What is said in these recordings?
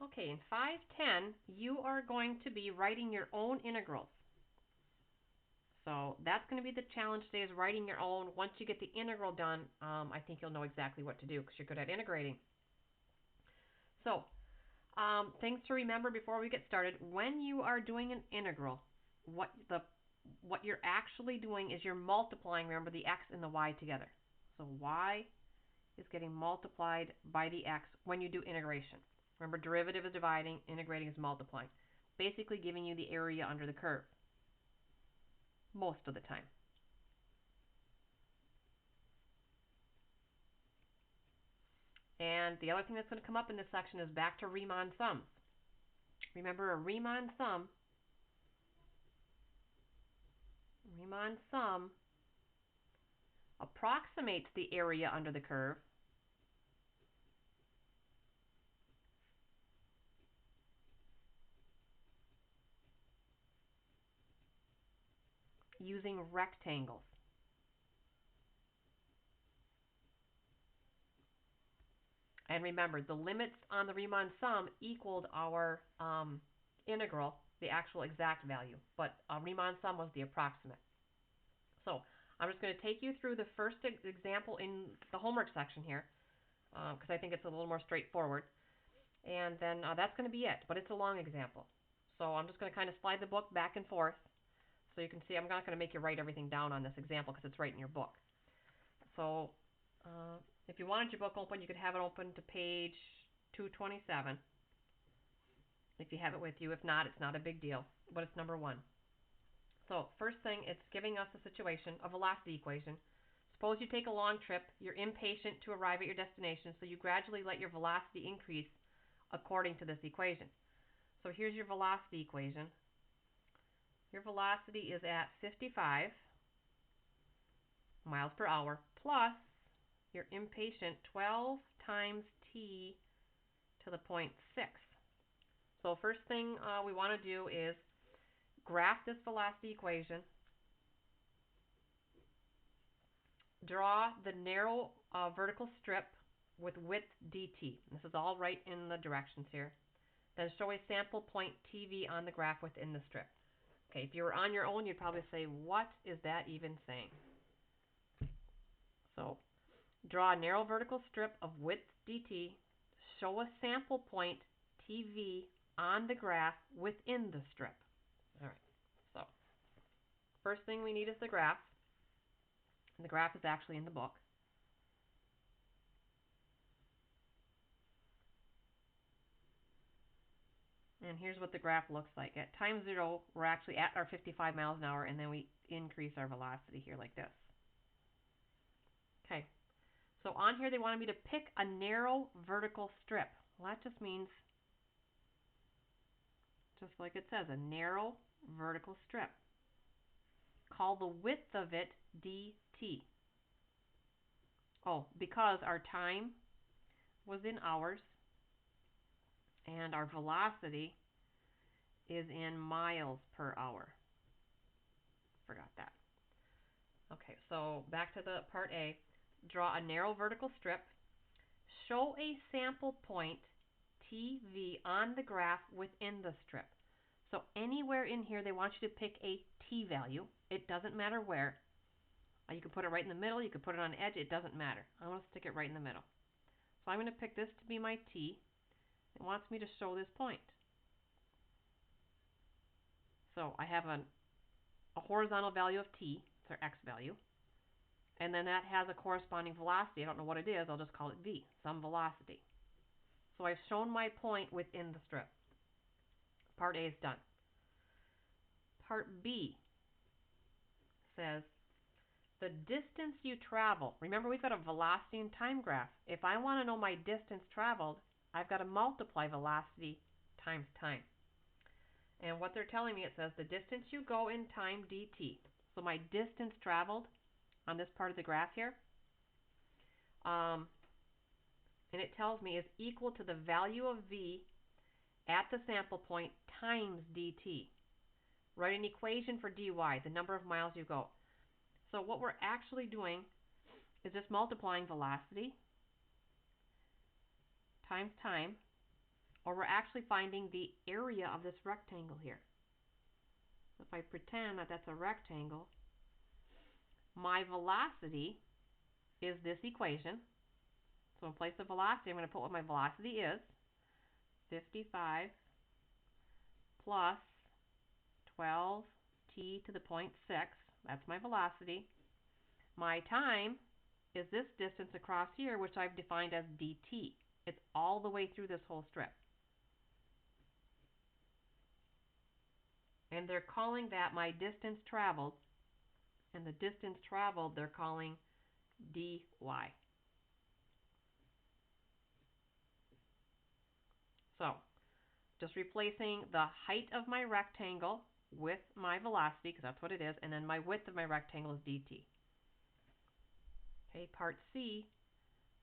Okay, in 510, you are going to be writing your own integrals. So that's going to be the challenge today, is writing your own. Once you get the integral done, I think you'll know exactly what to do because you're good at integrating. So things to remember before we get started. When you are doing an integral, what you're actually doing is you're multiplying, remember, the x and the y together. So y is getting multiplied by the x when you do integration. Remember, derivative is dividing, integrating is multiplying. Basically giving you the area under the curve most of the time. And the other thing that's going to come up in this section is back to Riemann sums. Remember, a Riemann sum approximates the area under the curve using rectangles. And remember, the limits on the Riemann sum equaled our integral, the actual exact value, but Riemann sum was the approximate. So I'm just going to take you through the first example in the homework section here, because I think it's a little more straightforward. And then that's going to be it, but it's a long example. So I'm just going to kind of slide the book back and forth so you can see. I'm not going to make you write everything down on this example because it's right in your book. So if you wanted your book open, you could have it open to page 227 if you have it with you. If not, it's not a big deal, but it's number 1. So first thing, it's giving us a situation, a velocity equation. Suppose you take a long trip, you're impatient to arrive at your destination, so you gradually let your velocity increase according to this equation. So here's your velocity equation. Your velocity is at 55 miles per hour plus your impatient 12 times t to the 0.6. So first thing we want to do is graph this velocity equation. Draw the narrow vertical strip with width dt. This is all right in the directions here. Then show a sample point TV on the graph within the strip. Okay, if you were on your own, you'd probably say, what is that even saying? So draw a narrow vertical strip of width dt. Show a sample point TV on the graph within the strip. All right, so first thing we need is the graph. And the graph is actually in the book. And here's what the graph looks like. At time 0, we're actually at our 55 miles an hour, and then we increase our velocity here like this. Okay, so on here they wanted me to pick a narrow vertical strip. Well, that just means, just like it says, a narrow vertical strip. Call the width of it dt. Oh, because our time was in hours and our velocity is in miles per hour. Forgot that. Okay, so back to the part A. Draw a narrow vertical strip. Show a sample point TV on the graph within the strip. So anywhere in here they want you to pick a t value. It doesn't matter where. You can put it right in the middle. You can put it on an edge. It doesn't matter. I want to stick it right in the middle. So I'm going to pick this to be my t. It wants me to show this point. So I have a horizontal value of t. It's our x value. And then that has a corresponding velocity. I don't know what it is. I'll just call it v, some velocity. So I've shown my point within the strip. Part A is done. Part B says the distance you travel. Remember, we've got a velocity and time graph. If I want to know my distance traveled, I've got to multiply velocity times time. And what they're telling me, it says the distance you go in time dt. So my distance traveled on this part of the graph here, and it tells me is equal to the value of v at the sample point times dt. Write an equation for dy, the number of miles you go. So what we're actually doing is just multiplying velocity times time or we're actually finding the area of this rectangle here. If I pretend that that's a rectangle, my velocity is this equation. So in place of velocity, I'm going to put what my velocity is. 55 plus 12t to the 0.6. That's my velocity. My time is this distance across here, which I've defined as dt. It's all the way through this whole strip. And they're calling that my distance traveled. And the distance traveled, they're calling dy. So, just replacing the height of my rectangle with my velocity, because that's what it is, and then my width of my rectangle is dt. Okay, part C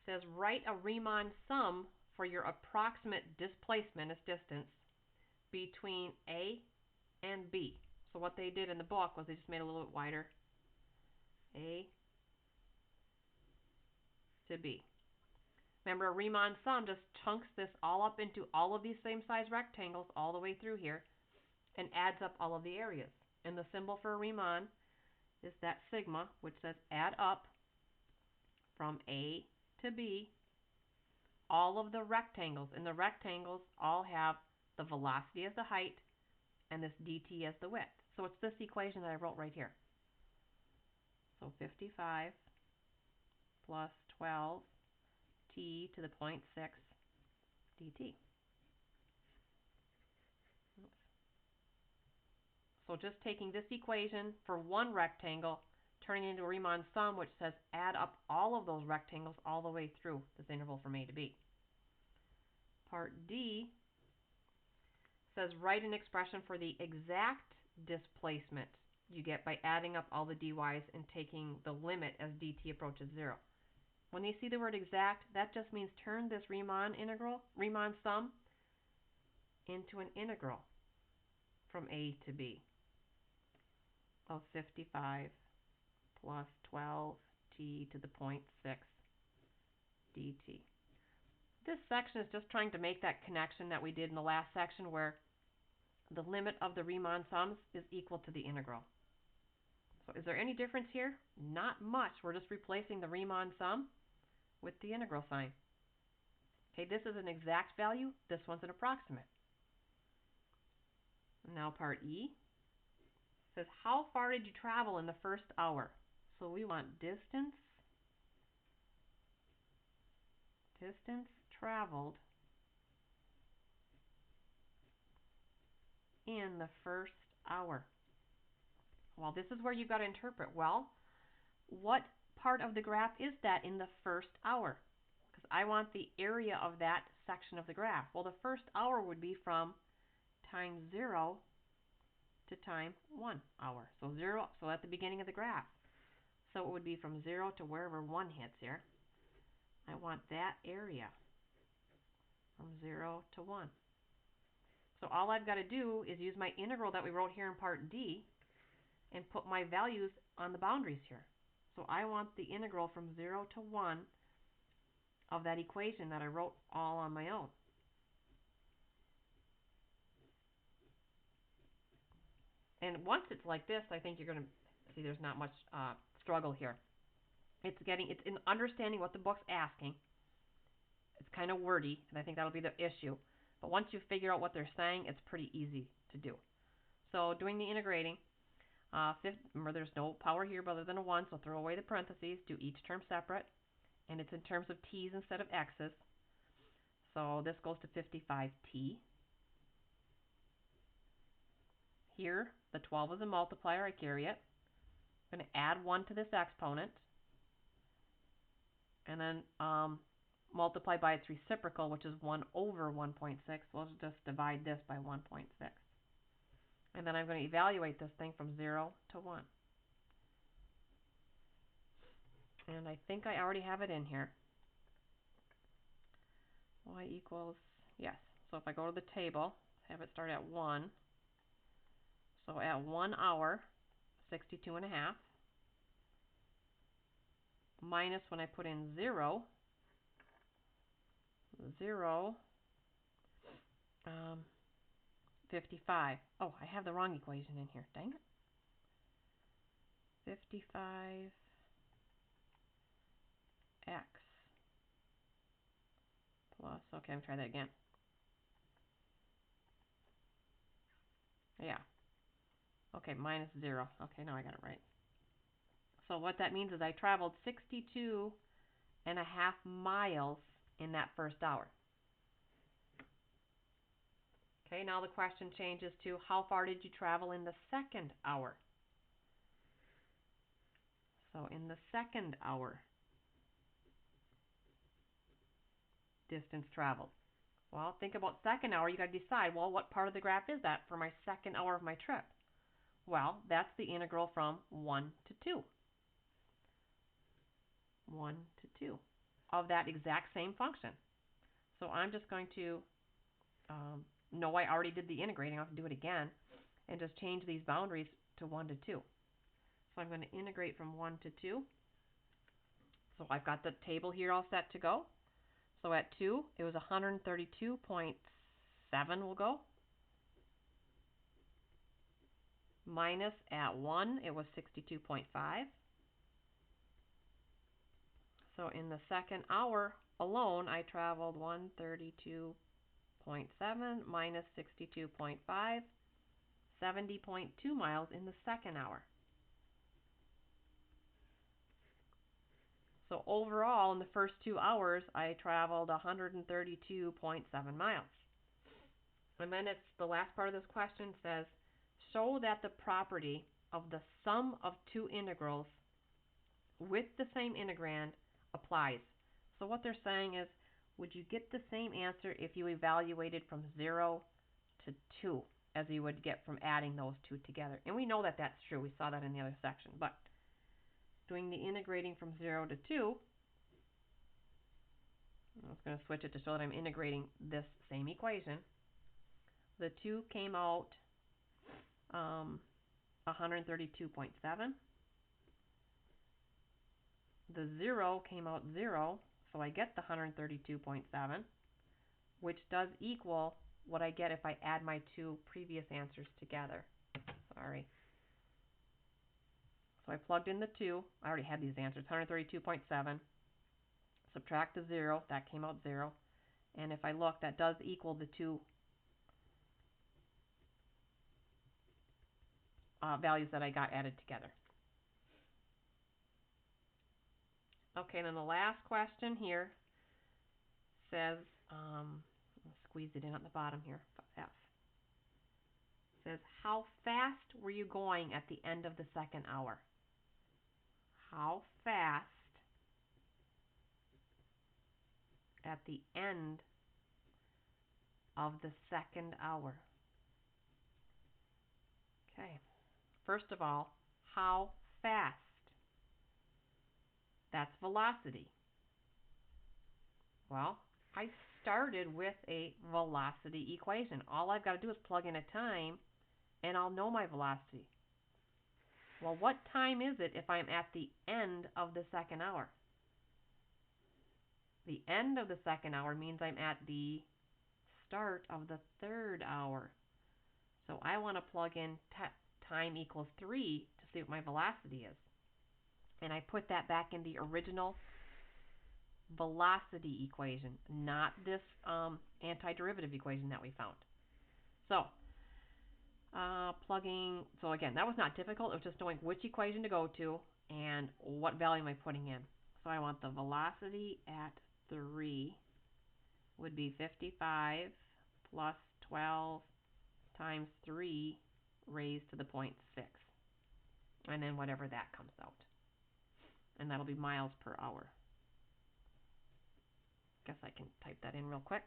says write a Riemann sum for your approximate displacement as distance between A and B. So what they did in the book was they just made it a little bit wider. A to B. Remember, a Riemann sum just chunks this all up into all of these same size rectangles all the way through here and adds up all of the areas. And the symbol for a Riemann is that sigma, which says add up from A to B all of the rectangles. And the rectangles all have the velocity as the height and this dt as the width. So it's this equation that I wrote right here. So 55 plus 12t to the 0.6 dt. So just taking this equation for one rectangle, turning it into a Riemann sum, which says add up all of those rectangles all the way through this interval from A to B. Part D says write an expression for the exact displacement you get by adding up all the dy's and taking the limit as dt approaches 0. When you see the word exact, that just means turn this Riemann sum into an integral from A to B of 55 plus 12t to the 0.6 dt. This section is just trying to make that connection that we did in the last section where the limit of the Riemann sums is equal to the integral. So is there any difference here? Not much. We're just replacing the Riemann sum with the integral sign. Okay, this is an exact value. This one's an approximate. Now part E says, how far did you travel in the first hour? So we want distance traveled in the first hour. Well, this is where you've got to interpret. Well, what part of the graph is that in the first hour? Because I want the area of that section of the graph. Well, the first hour would be from time 0 to time 1 hour. So 0, so at the beginning of the graph. So it would be from 0 to wherever 1 hits here. I want that area from 0 to 1. So all I've got to do is use my integral that we wrote here in part D and put my values on the boundaries here. So I want the integral from 0 to 1 of that equation that I wrote all on my own. And once it's like this, I think you're going to see there's not much struggle here. It's in understanding what the book's asking. It's kind of wordy, and I think that'll be the issue. But once you figure out what they're saying, it's pretty easy to do. So doing the integrating, remember there's no power here other than a 1, so throw away the parentheses, do each term separate, and it's in terms of t's instead of x's. So this goes to 55t. Here, the 12 is a multiplier, I carry it. I'm going to add 1 to this exponent, and then multiply by its reciprocal, which is 1 over 1.6. We'll just divide this by 1.6. And then I'm going to evaluate this thing from 0 to 1. And I think I already have it in here. Y equals, yes. So if I go to the table, have it start at 1. So at 1 hour, 62.5. Minus when I put in 0, Um, 55. Oh, I have the wrong equation in here. Dang it. 55x plus, okay, I'm try that again. Yeah. Okay, minus 0. Okay, now I got it right. So what that means is I traveled 62.5 miles in that first hour. Okay, now the question changes to how far did you travel in the second hour? So in the second hour, distance traveled. Well, think about second hour. You got to decide, well, what part of the graph is that for my second hour of my trip? Well, that's the integral from 1 to 2. 1 to 2 of that exact same function. So I'm just going to, know I already did the integrating. I'll have to do it again and just change these boundaries to 1 to 2. So I'm going to integrate from 1 to 2. So I've got the table here all set to go. So at 2, it was 132.7 will go. Minus at 1, it was 62.5. So in the second hour alone, I traveled 132.7 minus 62.5, 70.2 miles in the second hour. So overall, in the first 2 hours, I traveled 132.7 miles. And then it's the last part of this question says, show that the property of the sum of two integrals with the same integrand applies. So what they're saying is, would you get the same answer if you evaluated from 0 to 2 as you would get from adding those two together? And we know that that's true. We saw that in the other section. But doing the integrating from 0 to 2, I was going to switch it to show that I'm integrating this same equation. The 2 came out 132.7. The 0 came out 0, so I get the 132.7, which does equal what I get if I add my two previous answers together. Sorry. So I plugged in the 2. I already had these answers, 132.7. Subtract the 0, that came out 0. And if I look, that does equal the two values that I got added together. Okay, and then the last question here says, I'll squeeze it in at the bottom here, F. Says, how fast were you going at the end of the second hour? How fast at the end of the second hour? Okay, first of all, how fast? That's velocity. Well, I started with a velocity equation. All I've got to do is plug in a time and I'll know my velocity. Well, what time is it if I'm at the end of the second hour? The end of the second hour means I'm at the start of the third hour. So I want to plug in time equals 3 to see what my velocity is. And I put that back in the original velocity equation, not this antiderivative equation that we found. So plugging, so again, that was not difficult. It was just knowing which equation to go to and what value am I putting in. So I want the velocity at 3 would be 55 plus 12 times 3 raised to the 0.6. And then whatever that comes out. And that'll be miles per hour. Guess I can type that in real quick.